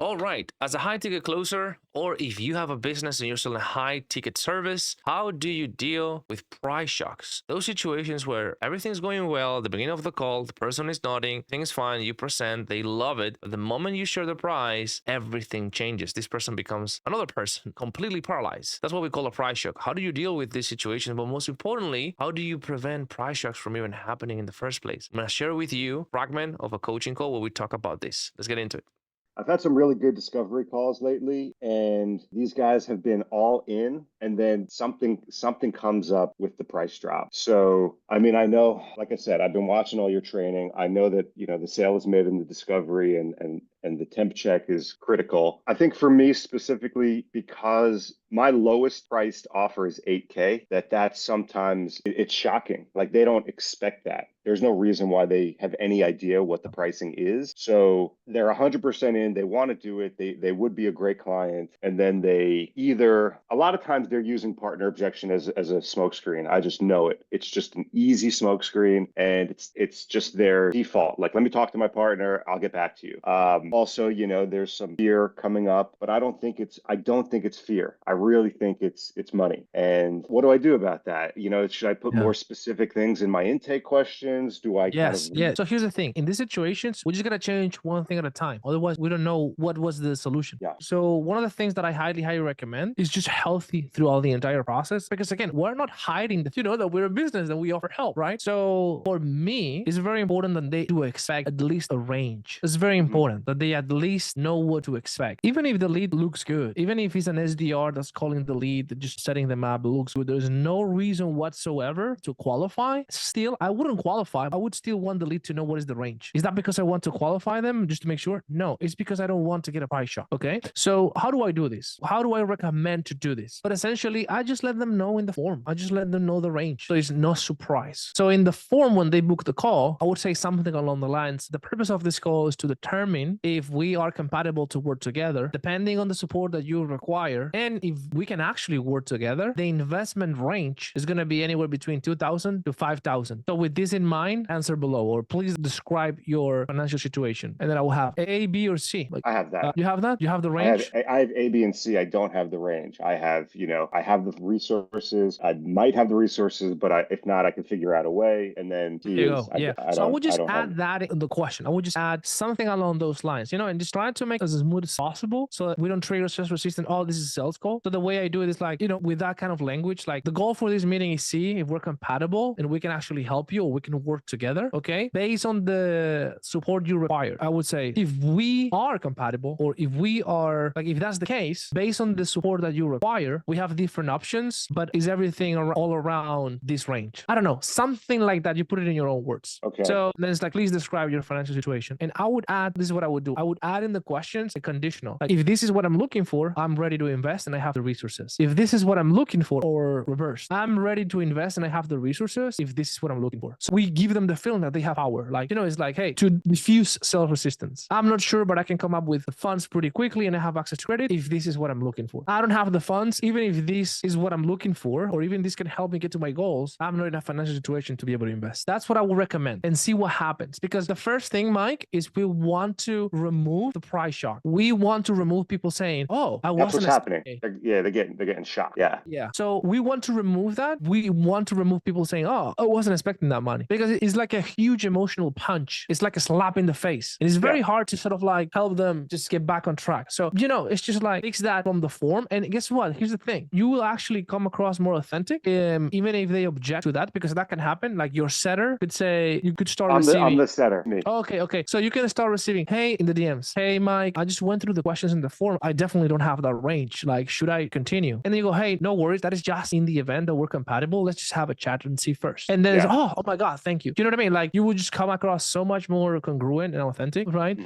All right. As a high ticket closer, or if you have a business and you're selling a high ticket service, how do you deal with price shocks? Those situations where everything's going well at the beginning of the call, the person is nodding, things fine, you present, they love it. But the moment you share the price, everything changes. This person becomes another person, completely paralyzed. That's what we call a price shock. How do you deal with these situations? But most importantly, how do you prevent price shocks from even happening in the first place? I'm going to share with you a fragment of a coaching call where we talk about this. Let's get into it. I've had some really good discovery calls lately, and these guys have been all in, and then something comes up with the price drop. So, I mean, I know, like I said, I've been watching all your training. I know that, the sale is made in the discovery and the temp check is critical. I think for me specifically, because my lowest priced offer is 8K, that's sometimes it's shocking. Like they don't expect that. There's no reason why they have any idea what the pricing is. So they're 100% in. They want to do it. They would be a great client. And then they either, a lot of times they're using partner objection as a smokescreen. I just know it. It's just an easy smokescreen and it's just their default. Like, let me talk to my partner. I'll get back to you. Also, there's some fear coming up, but I don't think it's fear. I really think it's money. And what do I do about that? Should I put Yeah. more specific things in my intake questions? Do I kind of Yes, yeah. So here's the thing. In these situations, we're just gonna change one thing at a time. Otherwise, we don't know what was the solution. Yeah. So one of the things that I highly, highly recommend is just healthy throughout the entire process. Because again, we're not hiding that that we're a business and we offer help, right? So for me, it's very important that they do expect at least a range. It's very Mhm. important that they at least know what to expect. Even if the lead looks good, even if it's an SDR that's calling the lead, just setting them up, it looks good. There's no reason whatsoever to qualify. Still, I wouldn't qualify. I would still want the lead to know what is the range. Is that because I want to qualify them just to make sure? No, it's because I don't want to get a price shock. Okay. So how do I do this? How do I recommend to do this? But essentially, I just let them know in the form. I just let them know the range. So it's no surprise. So in the form, when they book the call, I would say something along the lines. The purpose of this call is to determine if we are compatible to work together, depending on the support that you require. And if we can actually work together, the investment range is going to be anywhere between 2,000 to 5,000. So with this in mind, answer below, or please describe your financial situation. And then I will have A, B, or C. Like, I have that. you have that? You have the range? I have A, B, and C. I don't have the range. I have the resources. I might have the resources, but if not, I can figure out a way. And then There C you is go. Yeah. I So I don't would just have. add that in the question. I would just add something along those lines, and just try to make it as smooth as possible so that we don't trigger stress resistant. Oh, this is a sales call. So the way I do it is like, with that kind of language, like the goal for this meeting is see if we're compatible and we can actually help you or we can work together. Okay. Based on the support you require, I would say if we are compatible or if we are like, if that's the case, based on the support that you require, we have different options, but is everything all around this range? I don't know, something like that. You put it in your own words. Okay. So then it's like, please describe your financial situation. And I would add, this is what I would do. I would add in the questions a conditional. Like, if this is what I'm looking for, I'm ready to invest and I have the resources. If this is what I'm looking for, or reverse, I'm ready to invest and I have the resources if this is what I'm looking for. So we give them the feeling that they have power. Like, it's like, hey, to diffuse self-resistance. I'm not sure, but I can come up with the funds pretty quickly and I have access to credit if this is what I'm looking for. I don't have the funds, even if this is what I'm looking for, or even this can help me get to my goals, I'm not in a financial situation to be able to invest. That's what I would recommend, and see what happens. Because the first thing, Mike, is we want to remove the price shock. We want to remove people saying, oh, I That's what's wasn't happening. expecting. They're getting shocked. Yeah. Yeah. So we want to remove that. We want to remove people saying, oh, I wasn't expecting that money. Because it's like a huge emotional punch. It's like a slap in the face. And it's very hard to sort of like help them just get back on track. So, it's just like fix that from the form. And guess what? Here's the thing. You will actually come across more authentic, even if they object to that, because that can happen. Like your setter could say, you could start I'm receiving. the setter. Me. Okay. So you can start receiving, hey, in the DMs, hey, Mike, I just went through the questions in the form. I definitely don't have that range. Like, should I continue? And then you go, hey, no worries. That is just in the event that we're compatible. Let's just have a chat and see first. And then it's, oh my God, thank you. Do you know what I mean? Like, you would just come across so much more congruent and authentic, right?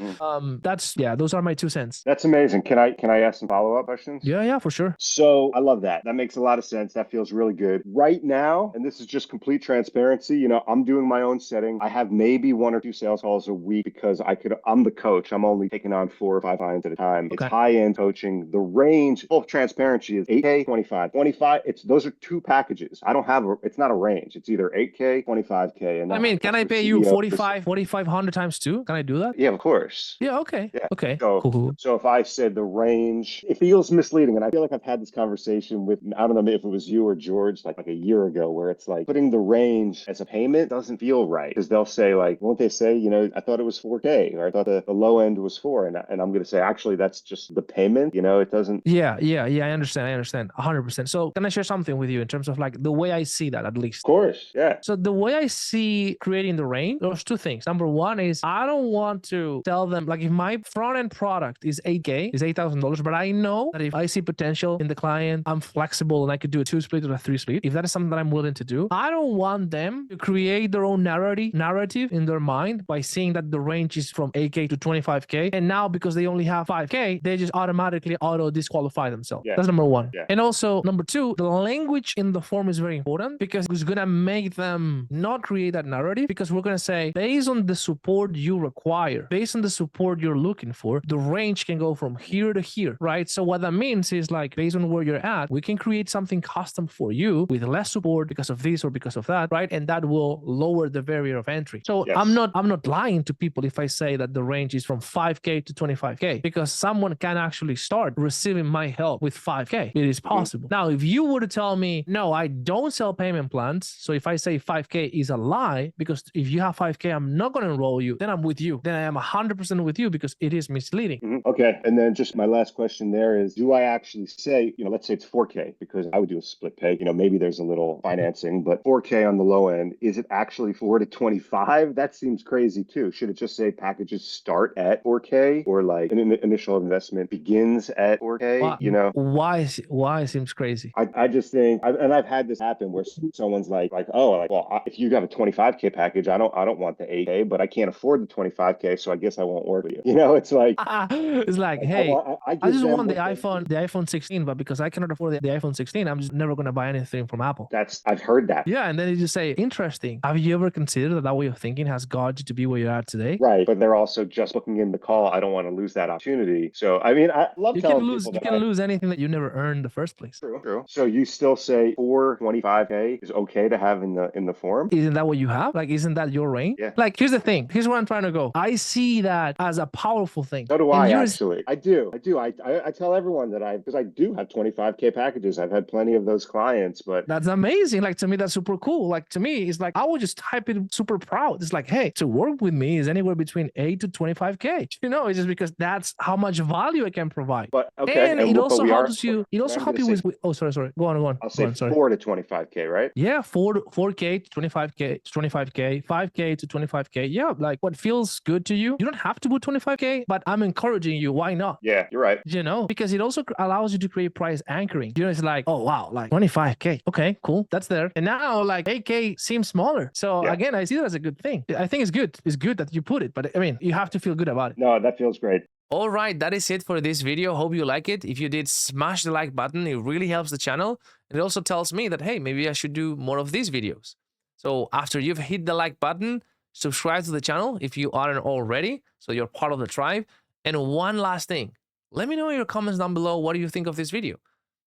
Those are my 2 cents. That's amazing. Can I ask some follow-up questions? Yeah, for sure. So I love that. That makes a lot of sense. That feels really good. Right now, and this is just complete transparency, I'm doing my own setting. I have maybe 1 or 2 sales calls a week because I'm the coach. I'm only taking on 4 or 5 clients at a time. It's Okay. high-end coaching. The range, full transparency, is 8K, 25. 25, those are 2 packages. It's not a range. It's either 8K, 25K. 25K. And I mean, can I pay you 4,500 times two? Can I do that? Yeah, of course. Yeah. Okay. Yeah. Okay. So, Cool. so if I said the range, it feels misleading. And I feel like I've had this conversation with, I don't know if it was you or George, like a year ago, where it's like putting the range as a payment doesn't feel right. Because they'll say like, won't they say, I thought it was 4K, or I thought the low end was 4. And I'm going to say, actually, that's just the payment. It doesn't. Yeah. I understand 100%. So can I share something with you in terms of like the way I see that, at least? Of course. Yeah. So the way I see creating the range, there's two things. Number one is I don't want to tell them, like, if my front end product is 8K, is $8,000, but I know that if I see potential in the client, I'm flexible and I could do a 2-split or a 3-split. If that is something that I'm willing to do, I don't want them to create their own narrative in their mind by seeing that the range is from 8K to 25K. And now because they only have 5K, they just automatically auto disqualify themselves. Yeah. That's number one. Yeah. And also number two, the language in the form is very important because it's going to make them not create that narrative, because we're going to say, based on the support you require, based on the support you're looking for, the range can go from here to here, right? So what that means is, like, based on where you're at, we can create something custom for you with less support because of this or because of that, right? And that will lower the barrier of entry. So Yes. I'm not lying to people if I say that the range is from 5K to 25K, because someone can actually start receiving my help with 5K. It is possible. Now, if you were to tell me, no, I don't sell payment plans, so if I say 5K is a lie, because if you have 5K, I'm not going to enroll you, then I'm with you. Then I am 100% with you, because it is misleading. Okay. And then just my last question there is, do I actually say, let's say it's 4K, because I would do a split pay, maybe there's a little financing, but 4K on the low end, is it actually 4 to 25? That seems crazy too. Should it just say packages start at 4K, or like an initial investment begins at 4K? Why it seems crazy? I just think, and I've had this happen where someone's like, well, if you have a 25K package, I don't want the 8K, but I can't afford the 25K, so I guess I won't work with you. It's like, it's like, hey, I just want the iPhone 16, but because I cannot afford the iPhone 16, I'm just never going to buy anything from Apple. I've heard that. Yeah, and then you just say, interesting. Have you ever considered that way of thinking has got you to be where you're at today? Right, but they're also just booking in the call. I don't want to lose that opportunity. So, I mean, I love telling people that you can lose anything that you never earned in the first place. True. So you still say 425K is okay to have in the form? Isn't that what you have? Like, isn't that your range? Yeah. Like, here's the thing. Here's where I'm trying to go. I see that as a powerful thing. So do I, actually. I do. I tell everyone that because I do have 25K packages. I've had plenty of those clients, but that's amazing. Like, to me, that's super cool. Like, to me, it's like, I would just type it super proud. It's like, hey, to work with me is anywhere between 8 to 25K. It's just because that's how much value I can provide. But okay. And it also helps you. It also helps you with, oh, sorry. Go on. I'll say 4 to 25K, right? Yeah, 4K to 25K, 25K, 5K to 25K. Yeah, like what feels good to you. You don't have to put 25K, but I'm encouraging you. Why not? Yeah, you're right. Because it also allows you to create price anchoring. It's like, oh wow, like 25K. Okay, cool. That's there. And now like 8K seems smaller. So again, I see that as a good thing. I think it's good. It's good that you put it, but I mean, you have to feel good about it. No, that feels great. All right, that is it for this video. Hope you like it. If you did, smash the like button. It really helps the channel. It also tells me that, hey, maybe I should do more of these videos. So after you've hit the like button, subscribe to the channel if you aren't already, so you're part of the tribe. And one last thing, let me know in your comments down below, what do you think of this video?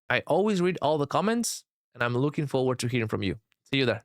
I always read all the comments, and I'm looking forward to hearing from you. See you there.